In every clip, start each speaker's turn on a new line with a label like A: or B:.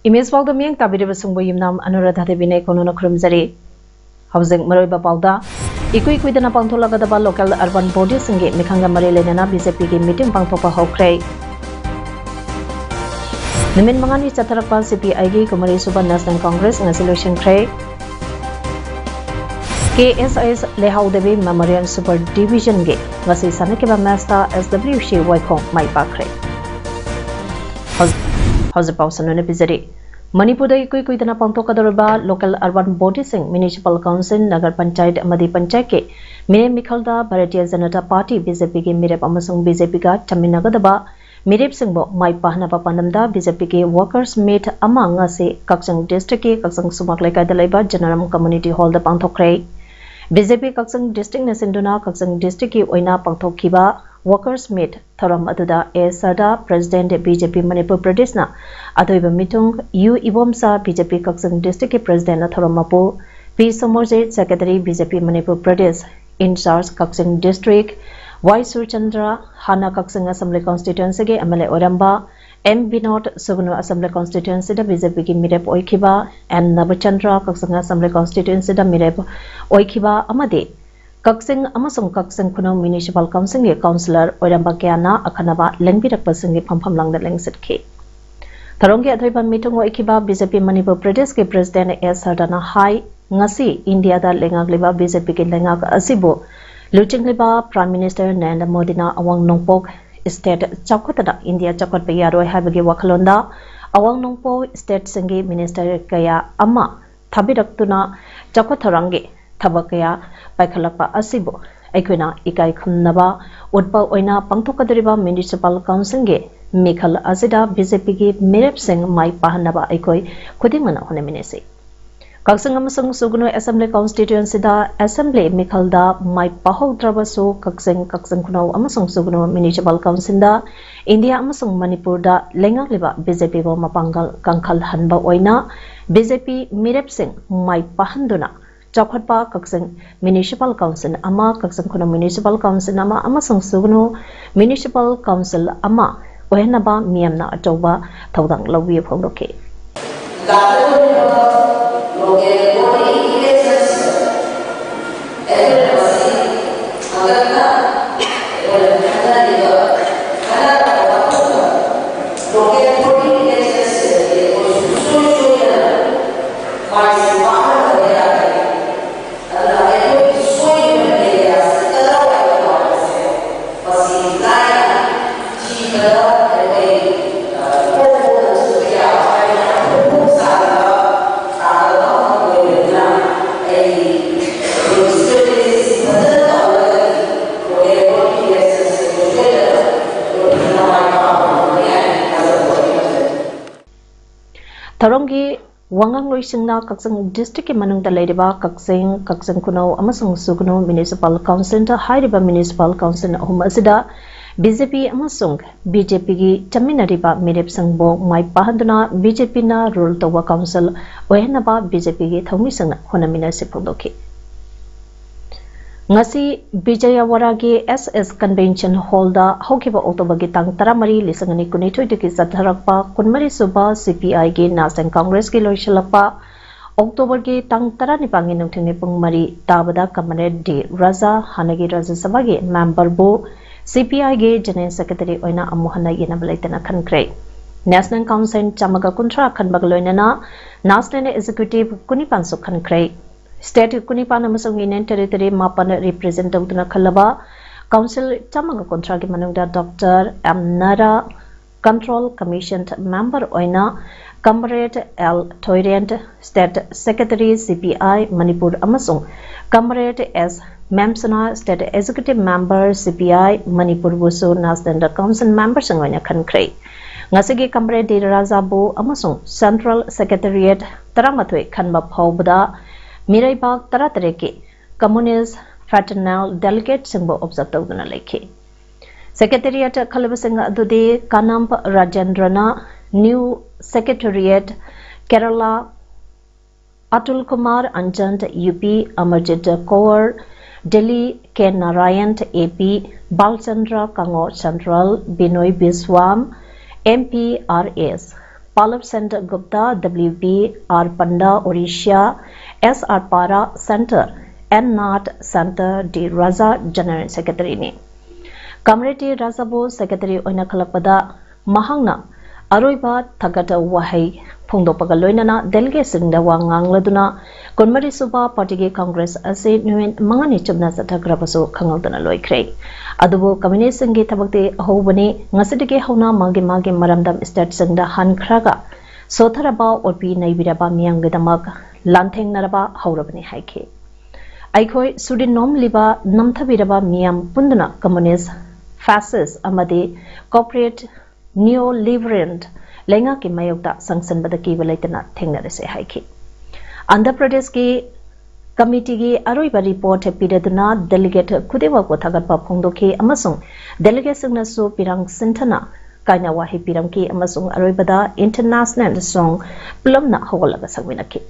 A: Image PAODAM yang tabiri basungbo yimnam Anuradha Devine kono khurumjari housing maroi bapauda ikui kuidana pangtholagadaba local urban body singe mikhanga mari lenana BJP ki meeting pangthopa hokre Nimin mangani chatharakpa CPI gi kumari suba National Congress ngasi election kre KSIS Lehaudevi Memorial Super Division ge ngasi sanakiba master SWC Waikong mai pakre House Pausan Bizari Manipur ikui kuidana pangthokadorba local urban body sing municipal council nagar panchayat amadi panchayat ke mire mikhalda Bharatiya Janata Party BJP ke mirep amasung BJP ga chaminagadaba mirep singbo mai pahnaba pandamda BJP ke workers meet ama ngase Kakchang district ke Kakchang sumak lekai dalaiba Janaram community hall da pangthokre BJP Kakchang district nasinduna Kakchang district ki oina pangthokhiba workers meet thoram aduda Sada president BJP Manipur Pradesh na adoiba mitung U Ibomsa BJP Kakchang district ke president na thoramapu P Somorje secretary BJP Manipur Pradesh in charge Kakchang district Y Surchandra Hana Kakchang assembly constituency ke MLA Oramba M Binod Sugunu assembly constituency da BJP ki mirep oikhiba N Nabachandra Kakchang assembly constituency da mirep oikhiba amade Kakchang amasung Kakchang Kuno Municipal Council ge councillor Oiramba Kyana akhanaba lengbirak pasingi phampham langda lengsitki Tharongge athoiba meeting oikhiba BJP Manipur Pradesh ke president S Sardana Hai ngasi India da lengagliba BJP ke lengak asibu luchingliba Prime Minister Narendra Modi na awang nongpok state chakotana India chakot pe yaroi habagi wakhalonda awang nongpok state singi minister kaya ama thabiraktuna chakot tharange Tabakaya Paikalapa Asibo Aikuna Ikai Khumnaba Utpa Oina Pangthokadriba Municipal Council ge Mikhal Azida BJP gi Mirep Singh Mai Pahanaba Aikoi Khudimana Honeminesi Kakchang amasung Sugunu Assembly Constituency da Assembly Mikhal da Mai Pahaudrabasu Kakchang Kuno amasung Sugunu Municipal Council da India amasung Manipur da lengagliba BJP bo mapangal kangkhal hanba oina BJP Mirep Singh Mai Pahanduna Chakhatpa Kakchang Municipal Council ama Kakchang Kuno Municipal Council ama amasung Sugunu Municipal Council ama ohenaba miyamna atoba thaudang lawi phongdoke Tharongi Wangang Loisingna Kakchang district ke manungda leiriba Kakchang Kuno amasung Sugunu Municipal Council da hairiba Municipal Council ahum asida BJP amasung BJP gi chaminariba mirep sangbo mai pahanduna BJP na rule towa council ohenaba BJP gi thongmi sangna honamina sipongdoki ngasi Bijayawara gi SS Convention Hall da hokiba October gi tang 13 lisangani kunithoi ki satharakpa kunmari suba CPI gi National Congress gi loishalapa October gi tang 19 gi nungthingni pungmari tabada Comrade D Raja Hanagi Raja Sabha gi member bu CPI gi General Secretary oina amuhana yenabalaitana khankre National Council chamaga kuntra khanbagloinana National Executive kunipansu khankre State Kunipan amasung Union Territory mapan represent tawduna khalaba Council chamaga kontra gi manungda Dr. M Nara Control Commission member oina Comrade L Toyrent State Secretary CPI Manipur amasung Comrade S Memsana State Executive Member CPI Manipur Busu National Council Member Sangoina Khankhrei ngasigi Comrade Rajabu amasung Central Secretariat Taramatwe Khanba Phawbada Miraibak Taratareki Communist Fraternal Delegate Singbo observe tawduna lekhi Secretariat Khalabasing Adudi Kanamp Rajendrana New Secretariat Kerala Atul Kumar Anjant UP Amarjit Kaur Delhi K Narayan AP Balchandra Kango Central Binoy Biswam MPRS Pallab Center Gupta WB R Panda Odisha SR Para Center N Nat Center D Raza General Secretary ni Comrade Razabu Secretary Oina Kalapada Mahangna Aroiba Tagata Wahai Pungdopaga Loinana Delegate Singda Wangang Laduna Konmari Suba Party Congress Ase Nuin Mangani Chubna Satagrabaso Kangadana Loikre Adubu Communist Singi Tabakti Hobani Ngasidike Hona Magi Maramdam State Singda Han Kraga Sotaraba Opi Naibiraba Miang Vidamak Lanteng Naraba Haurabani Haike Aikoi Sudinom Liba Namthabiraba Miam Pundana Communist Fascist Amadi Corporate Neoliberal Lenga ki mayokta sanction badaki balaitana thengnarese haiki Andhra Pradesh ki committee gi aroiba report piraduna delegate khudewa ko thagatpa phongdokhi amasung delegate singna su pirang sinthana kaina wahi piram ki amasung aroibada international song plumna hogolaga sagminaki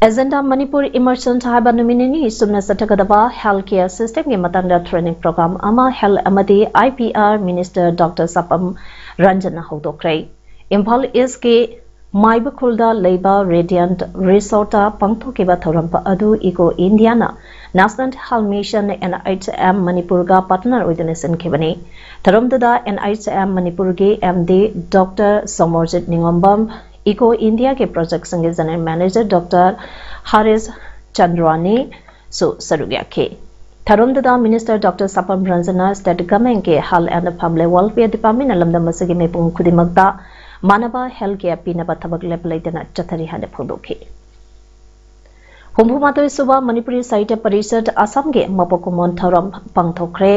A: Agenda Manipur Immersion Haba Nominini Sumna Satakadaba Healthcare System ki matangda training program ama Health Amadi IPR Minister Dr. Sapam Ranjana Hodokrai Impal is ki Maibakulda Labor Radiant Resorta Pangtokiba Thorampa Adu Eco Indiana National Health Mission NHM Manipurga partner organization kibani Tharumdada NHM Manipurgi MD Dr. Somorjit Ningombam Eco India के project संगे general manager doctor Haris Chandrani सो सरुग्या के थरुमददा minister doctor Sapam Ranjana state government के health and family welfare department लमदम मसगी मेपुंग खुदिमकता मानवा हेल्थ केयर पीनबा थबक लेपलाइतना चथरी हाने फोंदोखे हुम्बुमातोय सुबा मणिपुरी साहित्य परिषद असम के मपोकुमोन थरम पांगथोखरे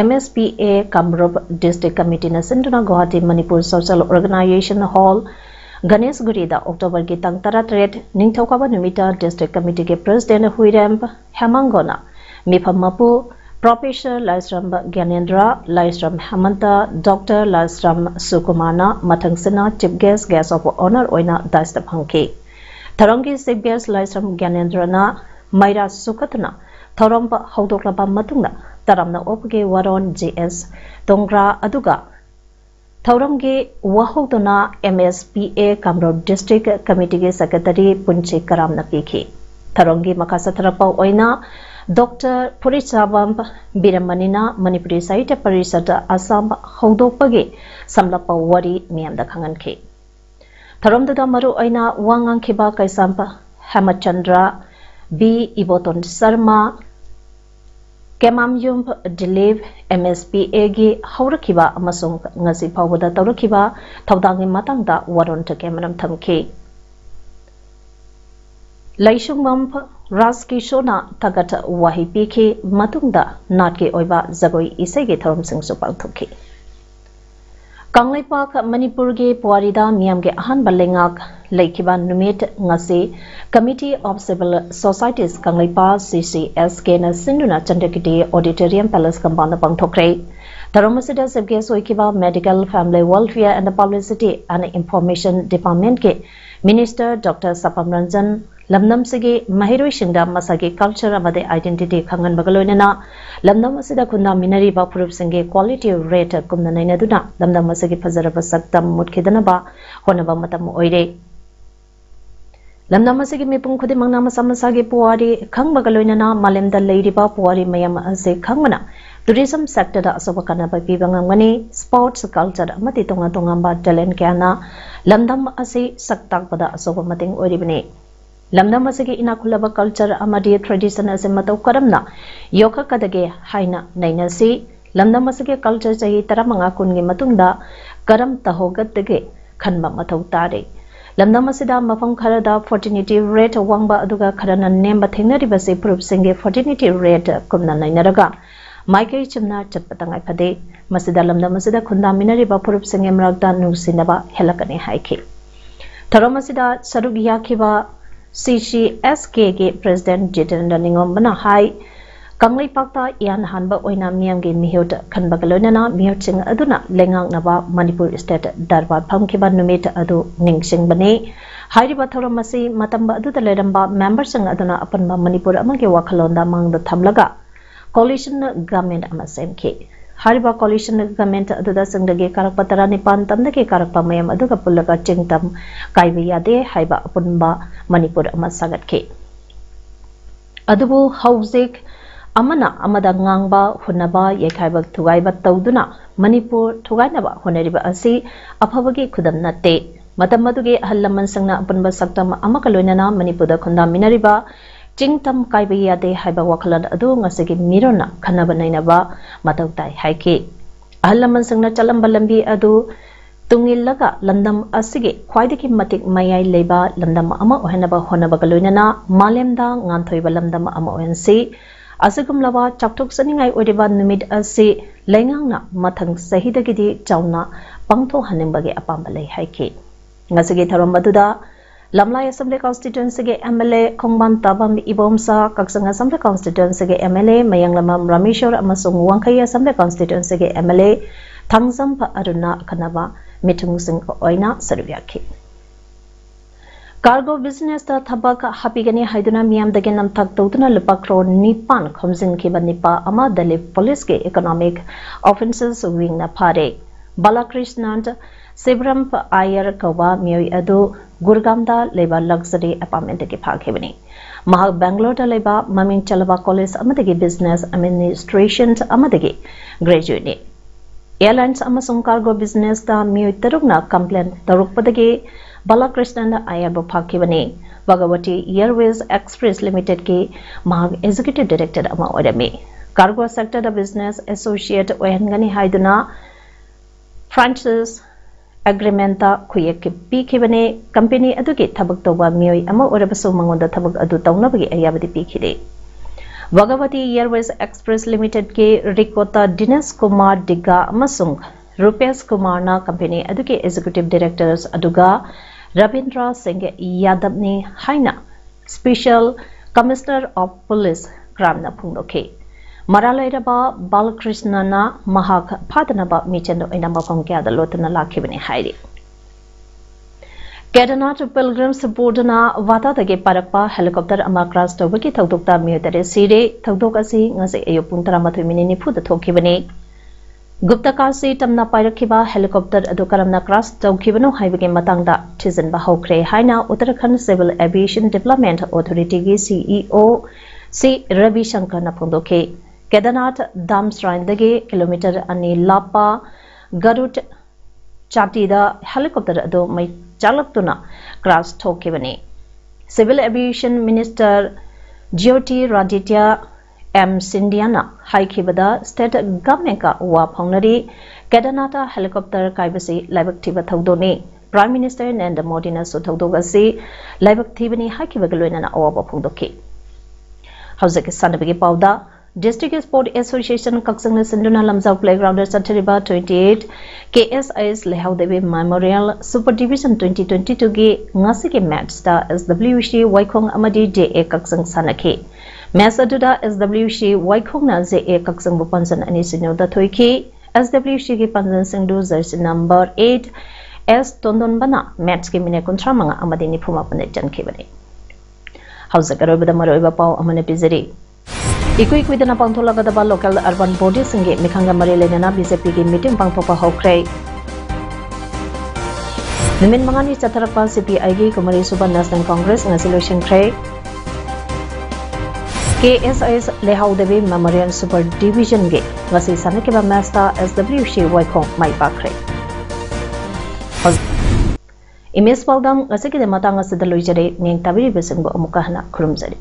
A: MSPA कामरूप डिस्ट्रिक्ट कमिटी न सिंधुना Guwahati Manipur social organisation hall Ganesh Gurida October ki tang taratret Ningthokaba Numita District Committee ke President Huiramp Hemangona Mipamapu Professor Laisram Gyanendra Laisram Hamanta Dr. Laisram Sukumana Mathangsina Chief Guest of Honor Oina Daista Phangki Tharongi Chief Guest Laisram Gyanendra na Maira Sukatna Thoromba Haudoklaba Matungna Taramna Opge Waron JS Tongra Aduga Thauramge Wahodona MSPA Kamrod District Committee Secretary Punche Karamna Piki. Tharongi Makasatrapa Oina Dr. Purisabam Biramanina Manipuri Saita Parisata Assam Hodopage Samlapa Wari Mianda Kanganke. Tharomda Maru Oina Wangang Kiba Kaisampa Hamachandra B. Iboton Sarma Kemamyum Dilip MSPA gi Haurakiba amasung ngasi phawbada tawrakiba thawdangi matangda waron ta kemanam thamki Laishungmam Raskishona Tagata Wahi Piki Matungda Natki Oiba Zagoi Isegi Thorum Sing Supalthuki Kanglaipak Manipurgi Puarida Miamge Ahan Balengak Laikiba Numit Ngasi Committee of Civil Societies Kanglaipa CCSK na Sinduna Chandakiti Auditorium Palace Kampana Pangthokre Tharomasida Sebge Soikiba Medical Family Welfare and Publicity and Information Department ke Minister Dr. Sapam Ranjan Lamnam Sigi Mahiroi Shingda Masagi Culture Amade Identity Kangan Bagaloinana Lamnam Masida Kunda Minari Bapurup Singe Quality Rate Kumna Nainaduna Lamnam Masagi Fazaraba Saktam Mutkidanaba Honaba Matam Oire Lamnam Masagi Mipung Kudimang Namasamasagi Puari Kang Bagaloinana Malemda Lady Puari Mayam Ase Kangmana Tourism sector da Sobakana Pibangangani Sports Culture Mati Tonga Tongamba Talent Kana Lamdam Ase Saktak Pada Sobamating Oribini Lamdam Masagi Inakulaba Culture Amadi Tradition as a Mato Karamna Yoka Kadage Haina Nainasi Lamdam Masagi Culture Sahi Taramanga Kungi Matunda Karam Tahogat Dege Kanma Matau Tare lamdam asida mafam kharada fertility rate wangba aduga kharana nemba thengnaribase purupsinge fertility rate kumna nainaraga maikai chimna chatpatangai phade masida lamdam asida khunda minariba purupsinge mrakda nusinaba helakane haiki tharam asida saruk yakhiba CCSK ke president Jitendra Ningombana hai Kanglai Pakta Yan Hanba Oina Miamgi Mihut Kanbagalonana Mihutching Aduna Lengang Naba Manipur State Darbar Pamkiba Numit Adu Ningsing Bane Hairiba Thoramasi Matamba Adu the Ledamba members and Aduna Apanba Manipur Amagi Wakalonda among the Tamlaga Coalition Government Amasemki Hariba Coalition Government Aduda Sangage Karakpatara Nipan Tandaki Karakpamayam Aduga Pulaga Chingtam Kaiviyade Haiba Apunba Manipur Amasagatki Adubu Hausik Amana Amada Ngangba Hunaba Yekaiba Tugaiba Tauduna Manipur Tugainaba Huneriba Asi Apavagi Kudam Nate Matamaduge Halaman Sangna Apunba Saktam Amakalunana Manipuda Kunda Minariba Chingtam Kaibiyade Haiba Wakalan Adu Ngasigi Mirona Kanabanainaba Matautai Haiki Ahalaman Sangna Chalambalambi Adu Tungilaga Landam Asigi Quaidiki Matik Mayai Leba Landam Ama Ohenaba Honabagalunana Malemda Ngantoiba Landam Ama Ohensi Asagum Lava Chaptok Saningai Odiba Numid Asi Lengangna Matang Sahidagidi Chauna Pangto Hanimbagi Apambale Haiki Ngasigi Tarambaduda Lamlai Assembly Constituency ge MLA Kongban Tabam Ibomsa Kaksang Assembly Constituency ge MLA Mayanglamam Rameshwar amasung Wangkai Assembly Constituency ge MLA Thangzam Pa Aruna Kanaba Mitung Sing Oina Sarubyaki Cargo business ta thabak hapigani haiduna miyam dage namthak tawduna lupa crore nipan khomjin kiba nipa ama dali police ge economic offenses wing na phare Balakrishnan Sibram Ayer Kawa Miyoi Adu Gurgamda Leba Luxury Apartment ke phakebani Mahak Bangalore da leba Maming Chalaba College amadagi business administration amadagi graduate ni Airlines amasung cargo business da Miyoi tarugna complaint tarukpadagi Balakrishnan Ayabo Phakibani Bhagawati Airways Express Limited ke Mahag Executive Director ama odami Cargo sector da business associate Oyangani Haiduna Francis Agreement ta Kuyek Pikibane company adugi thabak toba Miyoi ama orabasu mangonda thabak adu tawnabagi ayabadi pikide Bhagawati Airways Express Limited ke Rikota Dinesh Kumar Digga amasung Rupesh Kumar na company adugi executive directors aduga Rabindra Singh Yadav ni haina Special Commissioner of Police Gramna Phungdoke Maralairaba Balakrishna na Mahak Phadanaba Michendo Inamba Pangkada Lotana Lakibani Hairi Kedarnath Pilgrims Bodana Vata Tage Parakpa helicopter Amakras Tobaki Tagdukta Mutare Sire Tagdokasi Ngase Ayopuntaramatu Minini Puda Tokibani Gupta Kasi Tamna Pirakiba helicopter Adukaramna Kras Tokibano Haibagi Matangda Tizen Bahokre Haina Uttarakhand Civil Aviation Development Authority CEO C. Ravi Shankar Napundoke Kedarnath Dam Shrine Dage kilometer Ani Lapa Garut Chatida helicopter Ado Mai Chalaktuna Kras Tokibani Civil Aviation Minister Jyoti Raditya M. Sindiana Haikibada State Government ka wa phongnari Kedarnath helicopter kaibasi laibaktiba thaudoni Prime Minister Narendra Modi na suthaudogasi laibaktibani haikibagaloina na awaba phongdoki Hauzaki sanabigi pauda District Sport Association Kaksangna Sinduna Lamjau Playground Sathariba 28 KSIS Lehaudevi Memorial Super Division 2022 gi ngasi ke match sta SWC Waikhong amadi JA Kaksang sanaki Masaduda SWC Waikhongna JA Kaksang Bupansan ani sinyoda thoiki SWC ki panjan singdu jersey number 8 S Tondon bana match ki mine kontra manga amadi ni phuma pane jankhibani Hauzaka robada maroiba pau amane pizeri Ikui kuidana pangtholagadaba local urban body singe mikhanga marilena BJP ki meeting pangthopa hokre Nimin mangani chatharakpa CPI gi Kumari Suba National Congress ngasi lotion kre KSIS Lehaudevi Memorial Super Division ge ngasi sanakiba master SWC Waikhong mai pakre Imes Paudam ngasi ki matanga sidaloijare ning tabiri besingbo amukahna khurumjari